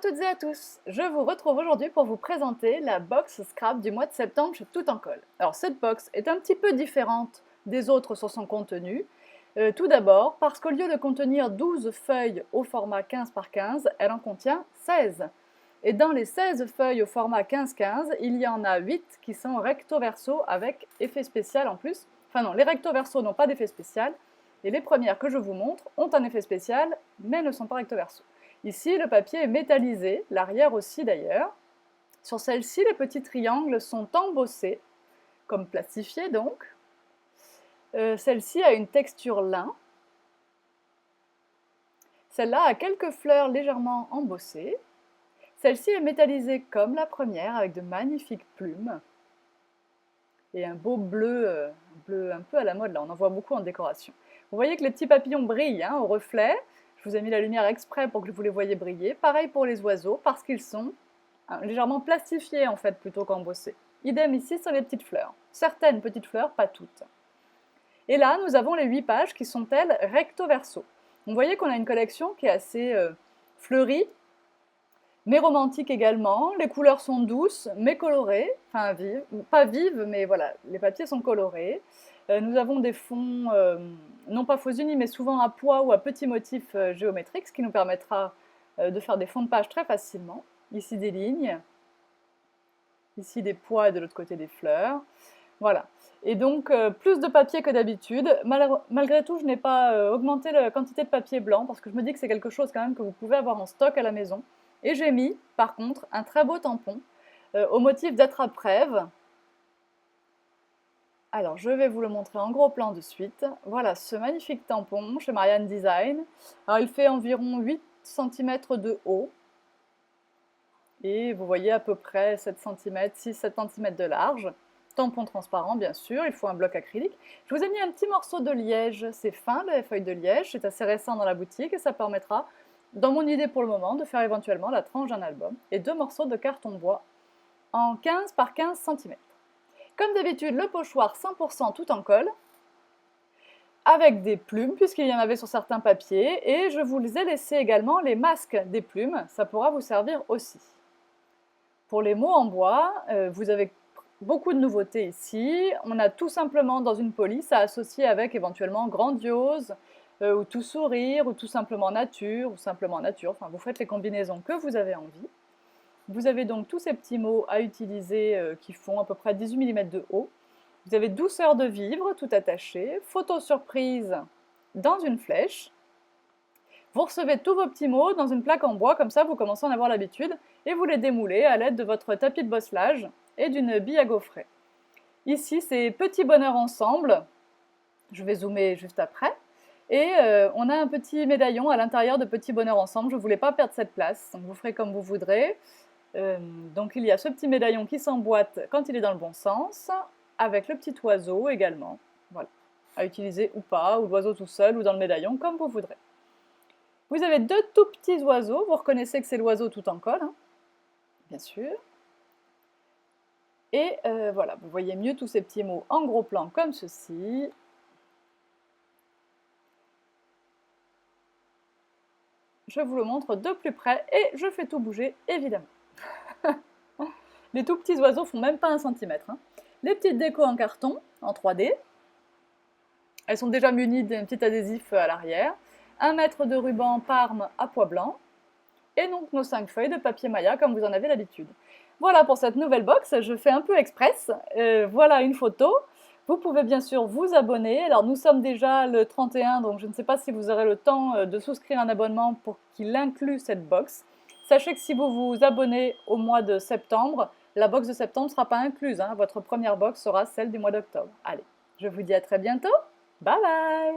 toutes et à tous, je vous retrouve aujourd'hui pour vous présenter la box Scrap du mois de septembre chez Tout en Colle. Alors cette box est un petit peu différente des autres sur son contenu. Tout d'abord parce qu'au lieu de contenir 12 feuilles au format 15 par 15, elle en contient 16. Et dans les 16 feuilles au format 15-15, il y en a 8 qui sont recto verso avec effet spécial en plus. Enfin non, les recto verso n'ont pas d'effet spécial, et les premières que je vous montre ont un effet spécial, mais ne sont pas recto verso. Ici, le papier est métallisé, l'arrière aussi d'ailleurs. Sur celle-ci, les petits triangles sont embossés, comme plastifiés donc. Celle-ci a une texture lin. Celle-là a quelques fleurs légèrement embossées. Celle-ci est métallisée comme la première, avec de magnifiques plumes. Et un beau bleu, bleu un peu à la mode, là, on en voit beaucoup en décoration. Vous voyez que les petits papillons brillent hein, au reflet. Je vous ai mis la lumière exprès pour que vous les voyiez briller. Pareil pour les oiseaux, parce qu'ils sont légèrement plastifiés en fait, plutôt qu'embossés. Idem ici sur les petites fleurs. Certaines petites fleurs, pas toutes. Et là, nous avons les 8 pages qui sont, elles, recto verso. Vous voyez qu'on a une collection qui est assez fleurie, mais romantique également. Les couleurs sont douces, mais colorées, enfin vives, pas vives, mais voilà, les papiers sont colorés. Nous avons des fonds, non pas faux unis, mais souvent à pois ou à petits motifs géométriques, ce qui nous permettra de faire des fonds de page très facilement. Ici des lignes, ici des pois et de l'autre côté des fleurs. Voilà. Et donc, plus de papier que d'habitude. Malgré tout, je n'ai pas augmenté la quantité de papier blanc, parce que je me dis que c'est quelque chose quand même que vous pouvez avoir en stock à la maison. Et j'ai mis, par contre, un très beau tampon au motif d'attrape-rêve. Alors, je vais vous le montrer en gros plan de suite. Voilà ce magnifique tampon chez Marianne Design. Alors, il fait environ 8 cm de haut. Et vous voyez à peu près 7 cm, 6-7 cm de large. Tampon transparent, bien sûr, il faut un bloc acrylique. Je vous ai mis un petit morceau de liège, c'est fin, les feuilles de liège, c'est assez récent dans la boutique et ça permettra, dans mon idée pour le moment, de faire éventuellement la tranche d'un album. Et 2 morceaux de carton bois en 15 par 15 cm. Comme d'habitude, le pochoir 100% tout en colle, avec des plumes, puisqu'il y en avait sur certains papiers, et je vous ai laissé également les masques des plumes, ça pourra vous servir aussi. Pour les mots en bois, vous avez beaucoup de nouveautés ici. On a tout simplement dans une police à associer avec éventuellement grandiose, ou tout sourire, ou tout simplement nature, ou simplement nature, enfin vous faites les combinaisons que vous avez envie. Vous avez donc tous ces petits mots à utiliser qui font à peu près 18 mm de haut. Vous avez douceur de vivre, tout attaché, photo surprise dans une flèche. Vous recevez tous vos petits mots dans une plaque en bois, comme ça vous commencez à en avoir l'habitude, et vous les démoulez à l'aide de votre tapis de bosselage et d'une bille à gaufrer. Ici, c'est Petit Bonheur Ensemble, je vais zoomer juste après, et on a un petit médaillon à l'intérieur de Petit Bonheur Ensemble, je ne voulais pas perdre cette place, donc vous ferez comme vous voudrez. Donc il y a ce petit médaillon qui s'emboîte quand il est dans le bon sens, avec le petit oiseau également, voilà, à utiliser ou pas, ou l'oiseau tout seul, ou dans le médaillon, comme vous voudrez. Vous avez 2 tout petits oiseaux, vous reconnaissez que c'est l'oiseau tout en colle, hein, bien sûr. Et voilà, vous voyez mieux tous ces petits mots en gros plan comme ceci. Je vous le montre de plus près et je fais tout bouger, évidemment. Les tout petits oiseaux font même pas 1 cm. Hein. Les petites décos en carton, en 3D. Elles sont déjà munies d'un petit adhésif à l'arrière. 1 mètre de ruban Parme à pois blanc. Et donc nos 5 feuilles de papier Maya comme vous en avez l'habitude. Voilà pour cette nouvelle box, je fais un peu express. Voilà une photo. Vous pouvez bien sûr vous abonner. Alors nous sommes déjà le 31, donc je ne sais pas si vous aurez le temps de souscrire un abonnement pour qu'il inclue cette box. Sachez que si vous vous abonnez au mois de septembre, la box de septembre ne sera pas incluse. Hein. Votre première box sera celle du mois d'octobre. Allez, je vous dis à très bientôt. Bye bye!